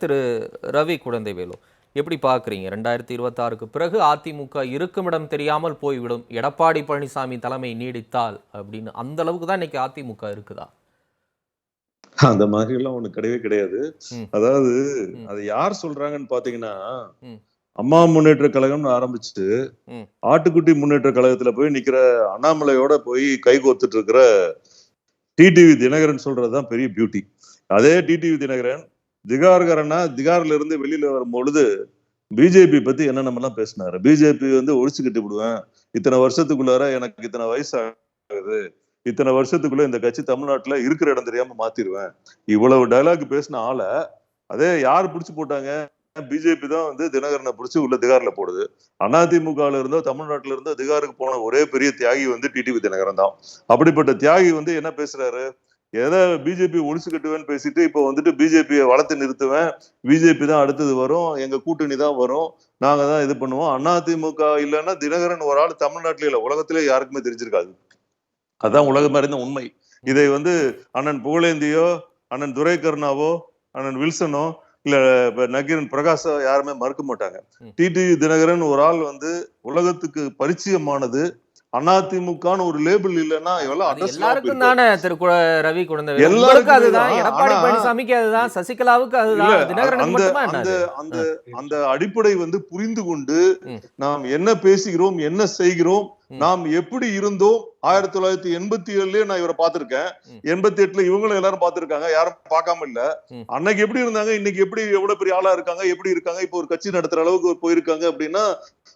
திரு ரவி குழந்தைவேலு, எப்படி பார்க்குறீங்க? 2026க்கு பிறகு அதிமுக இருக்குமிடம் தெரியாமல் போய்விடும், எடப்பாடி பழனிசாமி தலைமை நீடித்தால் அப்படின்னு அந்த அளவுக்கு தான் இன்னைக்கு அதிமுக இருக்குதா? அந்த மாதிரி எல்லாம் ஒண்ணு கிடையவே கிடையாது. அதாவது அது யார் சொல்றாங்கன்னு பாத்தீங்கன்னா, அம்மா முன்னேற்ற கழகம்னு ஆரம்பிச்சுட்டு ஆட்டுக்குட்டி முன்னேற்ற கழகத்துல போய் நிக்கிற அண்ணாமலையோட போய் கை கோத்துட்டு இருக்கிற டிடிவி தினகரன் சொல்றதுதான் பெரிய பியூட்டி. அதே டிடிவி தினகரன் திகார்கரனா திகார்ல இருந்து வெளியில வரும்பொழுது பிஜேபி பத்தி என்னென்ன எல்லாம் பேசினாரு. பிஜேபி ஒழிச்சு கட்டி விடுவேன், இத்தனை வருஷத்துக்குள்ளார எனக்கு இத்தனை வயசு ஆகுது, இத்தனை வருஷத்துக்குள்ள இந்த கட்சி தமிழ்நாட்டுல இருக்கிற இடம் தெரியாம மாத்திருவேன், இவ்வளவு டைலாக் பேசின ஆளை அதே யாரு புடிச்சு போட்டாங்க? பிஜேபி தான் தினகரனை புடிச்சு உள்ள திகார்ல போடுது. அதிமுகல இருந்தோ தமிழ்நாட்டுல இருந்தோ திகாருக்கு போன ஒரே பெரிய தியாகி டிடிவி தினகரன் தான். அப்படிப்பட்ட தியாகி என்ன பேசுறாரு? எதை பிஜேபி ஒழிச்சு கட்டுவேன்னு பேசிட்டு இப்ப பிஜேபியை வளர்த்து நிறுத்துவேன், பிஜேபி தான் அடுத்தது வரும், எங்க கூட்டணி தான் வரும், நாங்க தான் இது பண்ணுவோம். அதிமுக இல்லைன்னா தினகரன் ஒரு ஆள் தமிழ்நாட்டில இல்ல உலகத்திலே யாருக்குமே தெரிஞ்சிருக்காது. அதான் உலகம் அறிந்த உண்மை. இதை அண்ணன் புகழேந்தியோ அண்ணன் துரைக்கருணாவோ அண்ணன் வில்சனோ இல்ல நக்கீரன் பிரகாஷோ யாருமே மறுக்க மாட்டாங்க. டிடிவி தினகரன் ஒரு ஆள் உலகத்துக்கு பரிச்சயமானது. அதிமுகன்னு ஒரு லேபிள் இல்லைன்னா எல்லாருக்கும் தானே திரு ரவி குழந்தைவேலு, எல்லாருக்கும் அதுதான், எடப்பாடி பழனிசாமிக்கு அதுதான், சசிகலாவுக்கு அதுதான், தினகரனுக்கு மட்டுமா அந்த அந்த அடிப்படை புரிந்து கொண்டு நாம் என்ன பேசுகிறோம், என்ன செய்கிறோம், நாம் எப்படி இருந்தோம். 1987 நான் இவரை பார்த்திருக்கேன், 88 இவங்களும் எல்லாரும் பார்த்திருக்காங்க, யாரும் பார்க்காம இல்ல. அன்னைக்கு எப்படி இருந்தாங்க, இன்னைக்கு எப்படி எவ்வளவு பெரிய ஆளா இருக்காங்க, எப்படி இருக்காங்க, இப்போ ஒரு கட்சி நடத்துற அளவுக்கு போயிருக்காங்க அப்படின்னா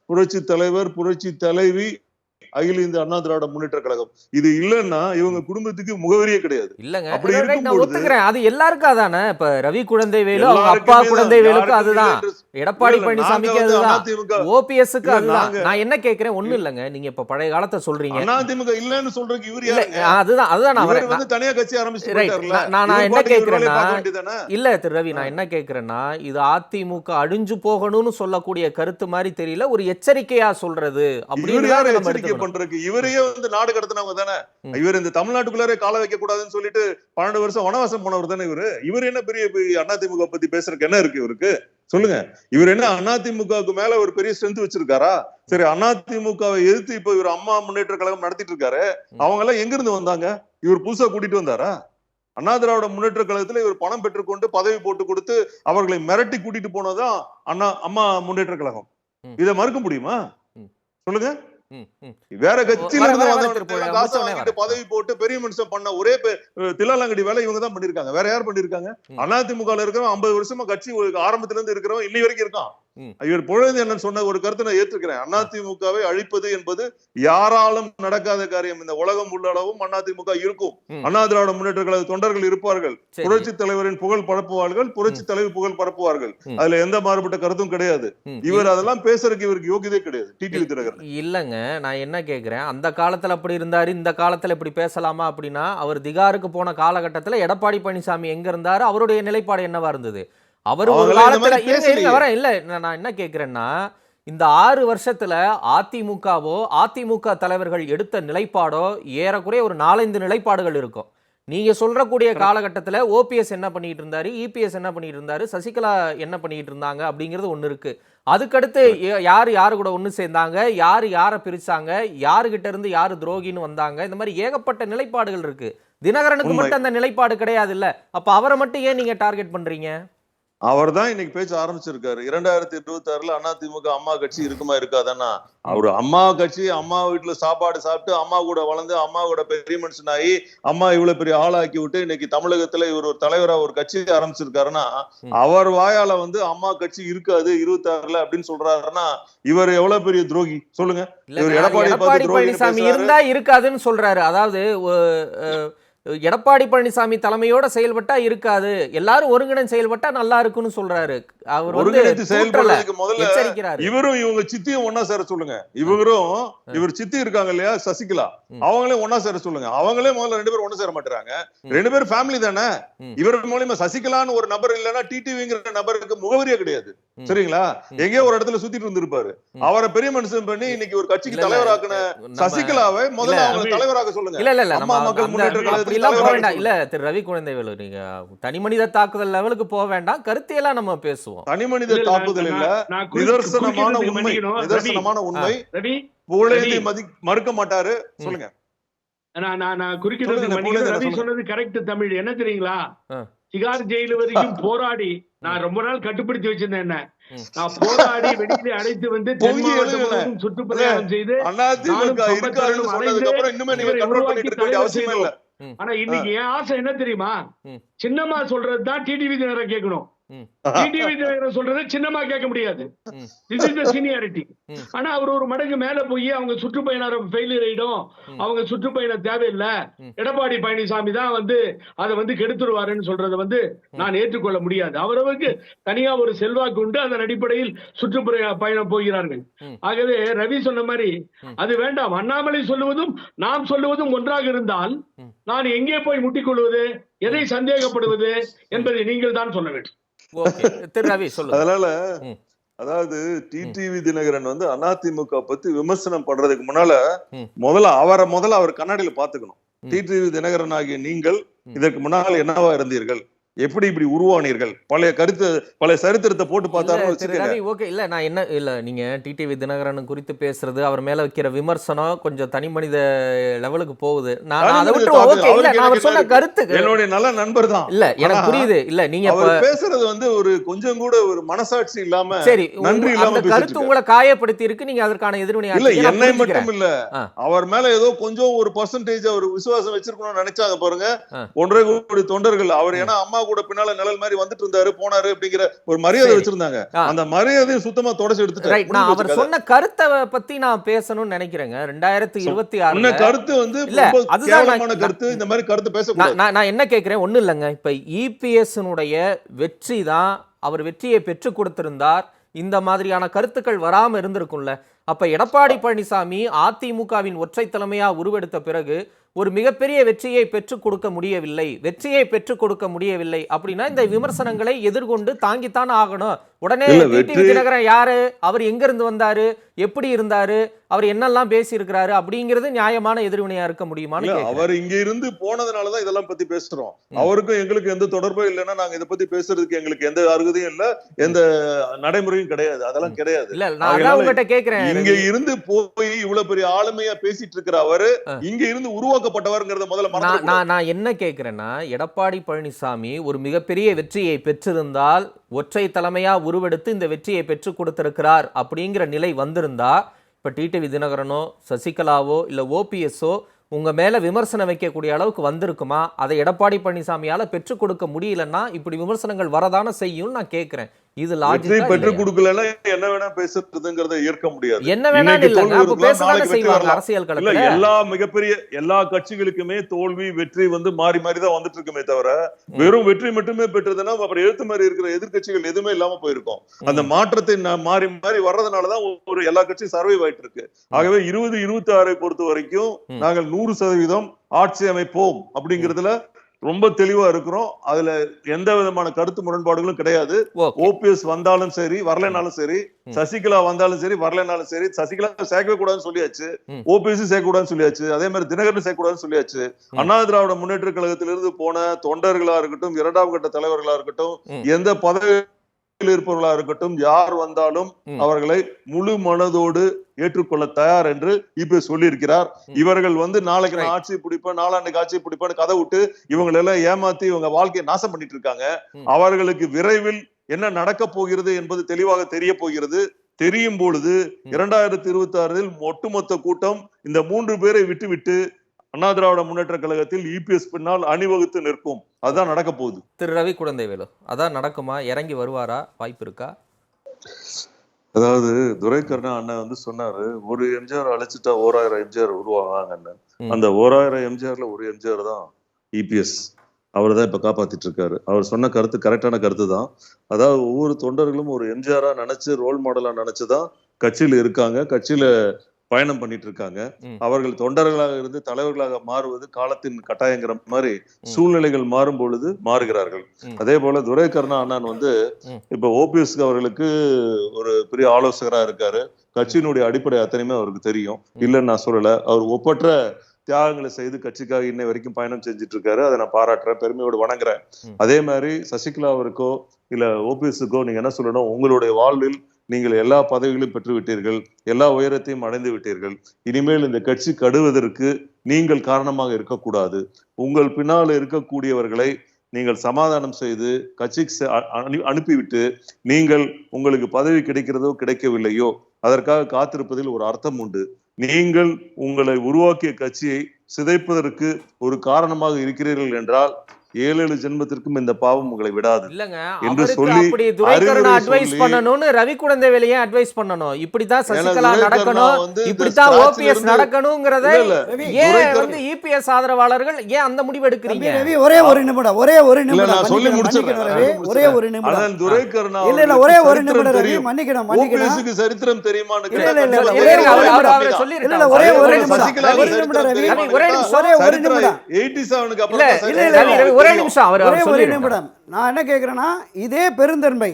புரட்சி தலைவர் புரட்சி தலைவி அகில இந்திய அண்ணா திராவிட முன்னேற்ற கழகம். இது இல்லன்னா இவங்க குடும்பத்துக்கு முகவரியே கிடையாது. இல்லங்க, அப்படி ஒத்துக்கிறேன், அது எல்லாருக்கும் அதானே. இப்ப ரவி குழந்தைவேலு அவங்க அப்பா குழந்தைவேலுக்கு அதுதான், எடப்பாடி பழனிசாமிக்கு அதுதான், ஓபிஎஸ்க்கு அதுதான். நான் என்ன கேட்கிறேன், ஒண்ணு இல்லங்க, நீங்க இப்ப பழைய காலத்தை சொல்றீங்க, அதிமுக இல்லன்னு சொல்றதுக்கு இவரு யாருங்க? அதுதான் நான் தனியா கட்சி ஆரம்பிச்சு நான் என்ன கேட்கிறேன்னா, இல்ல திரு ரவி, நான் என்ன கேட்கிறேன்னா, இது அதிமுக அழிஞ்சு போகணும்னு சொல்லக்கூடிய கருத்து மாதிரி தெரியல, ஒரு எச்சரிக்கையா சொல்றது அப்படின்னு பண்றதுக்கு. இவரையே நாடு கடத்தினவங்க தானே. இவர் இந்த தமிழ்நாட்டுக்குள்ளாரே கால வைக்க கூடாதுன்னு சொல்லிட்டு 12 வருஷம் வனவாசம் போனவர் தானே இவரு. இவர் என்ன பெரிய அதிமுக பத்தி பேசுறதுக்கு என்ன இருக்கு இவருக்கு? சொல்லுங்க. இவர் என்ன அதிமுகவுக்கு மேல ஒரு பெரிய ஸ்ட்ரென்த் வச்சிருக்காரா? சரி, அதிமுகவை எதிர்த்து இப்ப இவர் அம்மா முன்னேற்ற கழகம் நடத்திட்டு இருக்காரு. அவங்க எல்லாம் எங்க இருந்து வந்தாங்க? இவர் புதுசா கூட்டிட்டு வந்தாரா? அண்ணா திராவிட முன்னேற்ற கழகத்துல இவர் பணம் பெற்றுக்கொண்டு பதவி போட்டு கொடுத்து அவர்களை மிரட்டி கூட்டிட்டு போனதான் அம்மா முன்னேற்ற கழகம். இதை மறுக்க முடியுமா? சொல்லுங்க. வேற கட்சியில இருந்து பதவி போட்டு பெரிய மனுஷன் பண்ண ஒரே தில்லாலங்கடி வேலை இவங்க தான் பண்ணிருக்காங்க. வேற யார் பண்ணிருக்காங்க? அதிமுக இருக்கிறவன் 50 வருஷமா கட்சி ஆரம்பத்துல இருந்து இருக்கிறவன் இன்னி வரைக்கும் இருக்கான். இவர் புகழேந்தி என்ன சொன்ன ஒரு கருத்தை நான் ஏற்றுக்கிறேன். அதிமுகவை அழிப்பது என்பது யாராலும் நடக்காத காரியம். இந்த உலகம் உள்ளளவும் அதிமுக இருக்கும். அண்ணா திராவிட முன்னேற்ற கழக தொண்டர்கள் இருப்பார்கள், புரட்சி தலைவரின் புகழ் பரப்புவார்கள், புரட்சி தலைவர் புகழ் பரப்புவார்கள். அதுல எந்த மாறுபட்ட கருத்தும் கிடையாது. இவர் அதெல்லாம் பேசுறதுக்கு இவருக்கு யோகியதே கிடையாது. டிடிவி தினகரன் இல்லங்க, நான் என்ன கேக்குறேன், அந்த காலத்துல அப்படி இருந்தாரு, இந்த காலத்துல இப்படி பேசலாமா அப்படின்னா, அவர் திகாருக்கு போன காலகட்டத்துல எடப்பாடி பழனிசாமி எங்க இருந்தாரு, அவருடைய நிலைப்பாடு என்னவா இருந்தது? அவர் ஒரு காலத்துல வரேன். இல்ல, நான் என்ன கேக்குறேன்னா, இந்த 6 வருஷத்துல அதிமுகவோ அதிமுக தலைவர்கள் எடுத்த நிலைப்பாடோ ஏறக்குறைய ஒரு 4-5 நிலைப்பாடுகள் இருக்கும். நீங்க சொல்றக்கூடிய காலகட்டத்துல ஓபிஎஸ் என்ன பண்ணிட்டு இருந்தாரு, இபிஎஸ் என்ன பண்ணிட்டு இருந்தாரு, சசிகலா என்ன பண்ணிட்டு இருந்தாங்க அப்படிங்கிறது ஒண்ணு இருக்கு. அதுக்கடுத்து யாரு கூட ஒண்ணு சேர்ந்தாங்க, யாரை பிரிச்சாங்க, யாருகிட்ட இருந்து யாரு துரோகின்னு வந்தாங்க, இந்த மாதிரி ஏகப்பட்ட நிலைப்பாடுகள் இருக்கு. தினகரனுக்கு மட்டும் அந்த நிலைப்பாடு கிடையாது இல்ல. அப்ப அவரை மட்டும் ஏன் நீங்க டார்கெட் பண்றீங்க? அவர் தான் இன்னைக்கு பேச்சு ஆரம்பிச்சிருக்காரு. 2026ல அதிமுக அம்மா கட்சி இருக்குமா இருக்காதானா? அவரு அம்மா கட்சி, அம்மா வீட்டுல சாப்பாடு சாப்பிட்டு அம்மா கூட வளர்ந்து அம்மா கூட பெரிய மனுஷன் ஆகி அம்மா இவ்வளவு பெரிய ஆளாக்கி விட்டு இன்னைக்கு தமிழகத்துல இவர் ஒரு தலைவரா ஒரு கட்சி ஆரம்பிச்சிருக்காருன்னா, அவர் வாயால அம்மா கட்சி இருக்காது 26ல அப்படின்னு சொல்றாருன்னா இவர் எவ்வளவு பெரிய துரோகி சொல்லுங்க. எடப்பாடி பழனிசாமி இருந்தா இருக்காதுன்னு சொல்றாரு. அதாவது எடப்பாடி பழனிசாமி தலைமையோட செயல்பட்டா இருக்காது, எல்லாரும் ஒருங்கிணைந்து செயல்பட்டா நல்லா இருக்குன்னு சொல்றாரு. அவர் செயல்படுறதுக்கு முதல்ல இவரும் இவங்க சித்தியும் ஒன்னா சேர சொல்லுங்க. இவர் சித்தி இருக்காங்க இல்லையா சசிகலா, அவங்களே ஒன்னா சேர சொல்லுங்க. அவங்களே முதல்ல 2 பேரும் ஒண்ணு சேர மாட்டாங்க. 2 பேரும் ஃபேமிலி தானே. இவர் மூலமா சசிகலான்னு ஒரு நபர் இல்லைன்னா டிடிவிங்கிற நபருக்கு முகவரியே கிடையாது. சரிங்களா? எங்கேயோ ஒரு இடத்துல சுத்திட்டு இருந்திருப்பாரு. அவரை பெரிய மனுஷன் பண்ணி இன்னைக்கு ஒரு கட்சிக்கு தலைவராக்குன சசிகலாவை முதல்ல அவங்க தலைவராக சொல்லுங்க. இல்ல அம்மா மக்கள் முன்னேற்ற கழகத்துக்கு போக தலைவராக வேண்டாம். இல்ல திரு ரவி குழந்தைவேலு, நீங்க தனி மனித தாக்குதல் லெவலுக்கு போக வேண்டாம், கருத்தியெல்லாம் நம்ம பேசுவோம். தனி மனித தாக்குதல் இல்ல, நிதர்சனமான உண்மை. புகழேந்தி மறுக்க மாட்டாரு. சொல்லுங்க. நான் குறுக்கிட்டு ரவி சொன்னது கரெக்ட். தமிழ் என்ன தெரியுங்களா, திகார் ஜெயிலு வரைக்கும் போராடி நான் ரொம்ப நாள் கட்டுப்படுத்தி வச்சிருந்தேன். என்ன நான் போராடி வெளியிலே அழைத்து வந்து சுற்றுப்பிரயாணம் செய்து ஆனா இன்னைக்கு என் ஆசை என்ன தெரியுமா, சின்னம்மா சொல்றதுதான் டிடிவி தினகரன் கேட்கணும். டிடிவி தினகரன் சொல்றது சின்னமா கேட்க முடியாது. This is the seniority. ஆனா அவர் ஒரு மடங்கு மேல போய் அவங்க சுற்றுப்பயணம் ஃபெயிலியர் ஆயிடும், அவங்க சுற்றுப்பயணம் தேவையில்லை, எடப்பாடி பழனிசாமி தான் வந்து அதை வந்து கெடுத்துருவாருன்னு சொல்றதை நான் ஏற்றுக்கொள்ள முடியாது. அவரவருக்கு தனியா ஒரு செல்வாக்கு உண்டு, அதன் அடிப்படையில் சுற்றுப்பயணம் போகிறார்கள். ஆகவே ரவி சொன்ன மாதிரி அது வேண்டாம். அண்ணாமலை சொல்லுவதும் நாம் சொல்லுவதும் ஒன்றாக இருந்தால் நான் எங்கே போய் முட்டிக்கொள்வது, எதை சந்தேகப்படுவது என்பதை நீங்கள் தான் சொல்ல வேண்டும். அதனால அதாவது டிடிவி தினகரன் வந்து அதிமுக பத்தி விமர்சனம் பண்றதுக்கு முன்னால அவர் கண்ணாடியில பாத்துக்கணும். டிடிவி தினகரன் ஆகிய நீங்கள் இதற்கு முன்னால் என்னவா இருந்தீர்கள், எப்படி இப்படி உருவானீர்கள், பழைய சரித்திரத்தை போட்டு பார்த்தாலும் இல்ல நான் என்ன இல்ல நீங்க டிடிவி தினகரன் குறித்து பேசுறது, அவர் மேல வைக்கிற விமர்சனம் கொஞ்சம் தனி மனித லெவலுக்கு போகுது. நான் சொன்ன கருத்து என்னுடைய நல்ல நண்பர் தான். இல்ல எனக்கு புரியுது. இல்ல நீங்க பேசுறது வந்து ஒரு கொஞ்சம் கூட ஒரு மனசாட்சி இல்லாம, சரி நன்றி இல்லாம கருத்து உங்களை காயப்படுத்தி இருக்கு, நீங்க அதற்கான எதிர்வினை இல்ல. என்னை மட்டும் இல்ல, அவர் மேல ஏதோ கொஞ்சம் ஒரு பர்சன்டேஜ் அவர் விசுவாசம் வச்சிருக்கணும்னு நினைச்சாங்க பாருங்க 1.5 கோடி தொண்டர்கள். அவர் ஏன்னா அம்மா கூட பின்னால நிழல் மாதிரி வந்துட்டு இருந்தாரு போனாரு அப்படிங்கிற ஒரு மரியாதை வச்சிருந்தாங்க. அந்த மரியாதையை சுத்தமா தொடச்சு எடுத்துட்டு நான் அவர் சொன்ன கருத்தை பத்தி நான் பேசணும்னு நினைக்கிறேங்க. 2026 கருத்து வந்து கேவலமான கருத்து. இந்த மாதிரி கருத்து பேசக்கூடாது. நான் என்ன கேட்கிறேன், ஒண்ணு இல்லைங்க. இப்ப இபிஎஸ்னுடைய வெற்றி தான், அவர் வெற்றியை பெற்று கொடுத்திருந்தார், இந்த மாதிரியான கருத்துக்கள் வராம இருந்திருக்கும்ல. அப்ப எடப்பாடி பழனிசாமி அதிமுகவின் ஒற்றை தலைமையா உருவெடுத்த பிறகு ஒரு மிகப்பெரிய வெற்றியை பெற்றுக் கொடுக்க முடியவில்லை அப்படின்னா இந்த விமர்சனங்களை எதிர்கொண்டு தாங்கித்தான் ஆகணும். உடனே டிடிவி தினகரன் யாரு, அவர் எங்க இருந்து வந்தாரு, எப்படி இருந்தாரு, அவர் என்னெல்லாம் பேசி இருக்கிறாரு அப்படிங்கிறது நியாயமான எதிர்வினையா இருக்க முடியுமான்னு. அவர் இங்க இருந்து போனதுனாலதான் இதெல்லாம் பத்தி பேசுறோம். அவருக்கும் எங்களுக்கு எந்த தொடர்பும் இல்லைன்னா நாங்க இதை பத்தி பேசுறதுக்கு எங்களுக்கு எந்த அருகதையும் இல்ல, எந்த நடைமுறையும் கிடையாது. அதெல்லாம் கிடையாது. இல்ல நான் உங்ககிட்ட கேக்குறேன், இங்க இருந்து போய் இவ்வளவு பெரிய ஆளுமையா பேசிட்டு இருக்கிற அவரு இங்க இருந்து உருவாக்கப்பட்டவர்ங்கிறத முதல்ல நான் என்ன கேக்குறேன்னா, எடப்பாடி பழனிசாமி ஒரு மிகப்பெரிய வெற்றியை பெற்றிருந்தால், ஒற்றை தலைமையா உருவெடுத்து இந்த வெற்றியை பெற்றுக் கொடுத்திருக்கிறார் அப்படிங்கிற நிலை வந்திருந்தா, இப்ப டிடிவி தினகரனோ சசிகலாவோ இல்ல ஓபிஎஸ்ஓ உங்க மேல விமர்சனம் வைக்கக்கூடிய அளவுக்கு வந்திருக்குமா? அதை எடப்பாடி பழனிசாமியால பெற்றுக் கொடுக்க முடியலன்னா இப்படி விமர்சனங்கள் வரதான செய்யும் நான் கேட்கிறேன். இது லாஜிக்கா பெற்றுக் கொடுக்கலன்னா என்ன வேணா பேசுறதுங்கிறத ஏற்க முடியாது. என்ன வேணா இல்லங்க, அப்ப பேசதானே செய்வாங்க அரசியல் களத்துல. எல்லா கட்சிகளுக்குமே தோல்வி வெற்றி வந்து மாறி மாறி தான் வந்துட்டு இருக்குமே தவிர வெறும் வெற்றி மட்டுமே பெற்றதுன்னா அப்புறம் எழுத்து மாதிரி இருக்கிற எதிர்கட்சிகள் எதுவுமே இல்லாம போயிருக்கும். அந்த மாற்றத்தை மாறி மாறி வர்றதுனாலதான் ஒரு எல்லா கட்சியும் சர்வைவ் ஆயிட்டு இருக்கு. ஆகவே 2026 பொறுத்த வரைக்கும் நாங்கள் 100% ஆட்சி அமைப்போம் அப்படிங்கிறதுல ரொம்ப தெளிவா இருக்கிறோம். அதுல எந்த விதமான கருத்து முரண்பாடுகளும் கிடையாது. ஓபிஎஸ் வந்தாலும் சரி வரலைனாலும் சரி, சசிகலா வந்தாலும் சரி வரலைனாலும் சரி, சசிகலா சேர்க்கவே கூடாதுன்னு சொல்லியாச்சு, ஓபிஎஸ் சேர்க்க கூடாதுன்னு சொல்லியாச்சு, அதே மாதிரி தினகரன் சேர்க்க கூடாதுன்னு சொல்லியாச்சு. அண்ணா திராவிட முன்னேற்ற கழகத்திலிருந்து போன தொண்டர்களா இருக்கட்டும், 2ஆம் கட்ட தலைவர்களா இருக்கட்டும், எந்த பதவி இருப்பவர்களா இருக்கட்டும், யார் வந்தாலும் அவர்களை முழு மனதோடு ஏற்றுக்கொள்ள தயார் என்று இப்ப சொல்லி இருக்கிறார். இவர்கள் வந்து நாளைக்கு நான் ஆட்சி பிடிப்பேன், நாளாண்டுக்கு ஆட்சி பிடிப்பேன் கதை விட்டு இவங்களை எல்லாம் ஏமாத்தி இவங்க வாழ்க்கையை நாசம் பண்ணிட்டு இருக்காங்க. அவர்களுக்கு விரைவில் என்ன நடக்க போகிறது என்பது தெளிவாக தெரிய போகிறது. தெரியும் பொழுது 2026 ஒட்டுமொத்த கூட்டம் இந்த 3 பேரை விட்டுவிட்டு அண்ணா திராவிட முன்னேற்ற கழகத்தில் இபிஎஸ் பின்னால் அணிவகுத்து நிற்கும். அதுதான் நடக்க போகுது. திரு ரவி குழந்தைவேலு, அதான் நடக்குமா? இறங்கி வருவாரா? வாய்ப்பு இருக்கா? அதாவது துரைக்கருணா அண்ணன் வந்து சொன்னாரு, ஒரு எம்ஜிஆர் அழைச்சிட்டா 1000 எம்ஜிஆர் உருவாங்க. அந்த 1000 எம்ஜிஆர்ல ஒரு எம்ஜிஆர் தான் இபிஎஸ். அவர் தான் இப்ப காப்பாத்திட்டு இருக்காரு. அவர் சொன்ன கருத்து கரெக்டான கருத்து தான். அதாவது ஒவ்வொரு தொண்டர்களும் ஒரு எம்ஜிஆரா நினைச்சு ரோல் மாடலா நினைச்சுதான் கட்சியில இருக்காங்க. கட்சியில பயணம் பண்ணிட்டு இருக்காங்க. அவர்கள் தொண்டர்களாக இருந்து தலைவர்களாக மாறுவது காலத்தின் கட்டாயங்கிற மாதிரி சூழ்நிலைகள் மாறும் பொழுது மாறுகிறார்கள். அதே போல துரை கருணா அண்ணன் வந்து இப்ப ஓபிஎஸ் அவர்களுக்கு ஒரு பெரிய ஆலோசகரா இருக்காரு. கட்சியினுடைய அடிப்படை அத்தனையுமே அவருக்கு தெரியும், இல்லைன்னு நான் சொல்லல. அவர் ஒப்பற்ற தியாகங்களை செய்து கட்சிக்காக இன்னை வரைக்கும் பயணம் செஞ்சுட்டு இருக்காரு. அதை நான் பாராட்டுறேன், பெருமையோடு வணங்குறேன். அதே மாதிரி சசிகலா அவருக்கோ இல்ல ஓபிஎஸ்க்கோ நீங்க என்ன சொல்லணும், உங்களுடைய வாழ்வில் நீங்கள் எல்லா பதவிகளையும் பெற்று விட்டீர்கள், எல்லா உயரத்தையும் அடைந்து விட்டீர்கள். இனிமேல் இந்த கட்சி கடுவதற்கு நீங்கள் காரணமாக இருக்கக்கூடாது. உங்கள் பின்னால் இருக்கக்கூடியவர்களை நீங்கள் சமாதானம் செய்து கட்சிக்கு அனுப்பிவிட்டு, நீங்கள் உங்களுக்கு பதவி கிடைக்கிறதோ கிடைக்கவில்லையோ அதற்காக காத்திருப்பதில் ஒரு அர்த்தம் உண்டு. நீங்கள் உங்களை உருவாக்கிய கட்சியை சிதைப்பதற்கு ஒரு காரணமாக இருக்கிறீர்கள் என்றால் 7 ஜென்மத்திற்கும் இந்த பாவம் உங்களை விடாது என்று சொல்லி அட்வைஸ் பண்ணணும்னு ரவி குழந்தைவேலையே அட்வைஸ் பண்ணணும். இப்படித்தான் சசிகலா நடக்கணும், இப்படித்தான் ஓபிஎஸ் நடக்கணும்ங்கறதை ஏன் வந்து இபிஎஸ் ஆதரவாளர்கள் ஏன் அந்த முடிவு எடுக்கிறீங்க? ரவி ஒரே ஒரு நிமிடம் நான் சொல்லி முடிச்சிடுறேன். ஒரே ஒரு நிமிடம். அதான் துரை கருணா இல்ல இல்ல ஒரே ஒரு நிமிடம் ரவி, மன்னிக்கணும். ஓபிஎஸ்க்கு சரித்திரம் தெரியுமான்னு இல்ல இல்ல இல்ல ஒரே ஒரு நிமிடம் ரவி, ஒரே ஒரு நிமிடம். 87க்கு அப்புறம் ஒரே நிமிஷம் ஒரே நிமிடம். நான் என்ன கேட்கிறேன்னா, இதே பெருந்தன்மை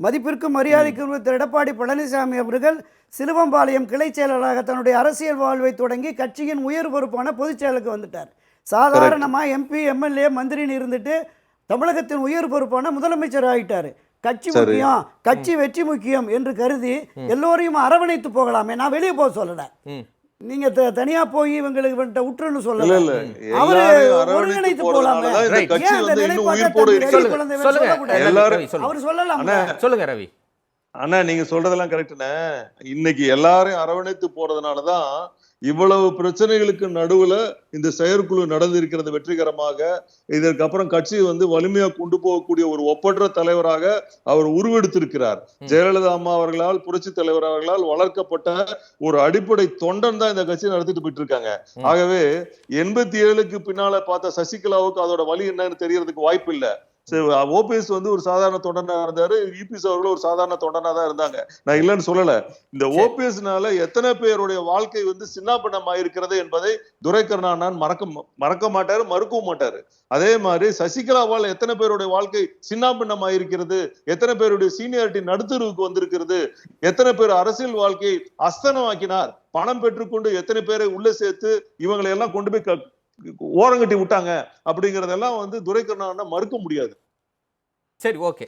மதிப்பிற்கும் மரியாதைக்கும் திரு எடப்பாடி பழனிசாமி அவர்கள் சிலுவம்பாளையம் கிளை செயலராக தன்னுடைய அரசியல் வாழ்வை தொடங்கி கட்சியின் உயர் பொறுப்பான பொதுச் செயலுக்கு வந்துட்டார். சாதாரணமா எம்பி எம்எல்ஏ மந்திரின்னு இருந்துட்டு தமிழகத்தின் உயர் பொறுப்பான முதலமைச்சர் ஆகிட்டாரு. கட்சி முக்கியம், கட்சி வெற்றி முக்கியம் என்று கருதி எல்லோரையும் அரவணைத்து போகலாமே. நான் வெளியே போக சொல்லல, நீங்க தனியா போய் இவங்களுக்கு உற்றுன்னு சொல்லல, அவரு ஒருங்கிணைத்து போலாமே. அவர் சொல்லலாம். சொல்லுங்க ரவி. அண்ணா நீங்க சொல்றதெல்லாம் கரெக்டுண்ணே. இன்னைக்கு எல்லாரையும் அரவணைத்து போறதுனாலதான் இவ்வளவு பிரச்சனைகளுக்கு நடுவுல இந்த செயற்குழு நடந்திருக்கிறது வெற்றிகரமாக. இதற்கு அப்புறம் கட்சி வந்து வலிமையா கொண்டு போகக்கூடிய ஒரு ஒப்பற்ற தலைவராக அவர் உருவெடுத்திருக்கிறார். ஜெயலலிதா அம்மா அவர்களால், புரட்சி தலைவர் அவர்களால் வளர்க்கப்பட்ட ஒரு அடிப்படை தொண்டன் தான் இந்த கட்சி நடத்திட்டு போயிட்டு இருக்காங்க. ஆகவே 87க்கு பின்னால பார்த்த சசிகலாவுக்கு அதோட வழி என்னன்னு தெரியறதுக்கு வாய்ப்பு இல்லை. ஓபிஎஸ் வந்து ஒரு சாதாரண தொண்டனா இருந்தாரு, இபிஎஸ் அவர்களும் ஒரு சாதாரண தொண்டனா தான் இருந்தாங்க. நான் இல்லைன்னு சொல்லல. இந்த ஓபிஎஸ்னால எத்தனை பேருடைய வாழ்க்கை வந்து சின்னாபின்னமாயிருக்கிறது என்பதை துரை கருணா மறக்க மாட்டாரு, மறுக்கவும் மாட்டாரு. அதே மாதிரி சசிகலாவால் எத்தனை பேருடைய வாழ்க்கை சின்னாபின்னமாயிருக்கிறது, எத்தனை பேருடைய சீனியாரிட்டி நடுத்தருவுக்கு வந்திருக்கிறது, எத்தனை பேர் அரசியல் வாழ்க்கையை அஸ்தனமாக்கினார், பணம் பெற்றுக்கொண்டு எத்தனை பேரை உள்ள சேர்த்து இவங்களை எல்லாம் கொண்டு போய் ஓரங்கட்டி விட்டாங்க அப்படிங்கறதெல்லாம் வந்து துரை கருணா மறுக்க முடியாது. சரி, ஓகே.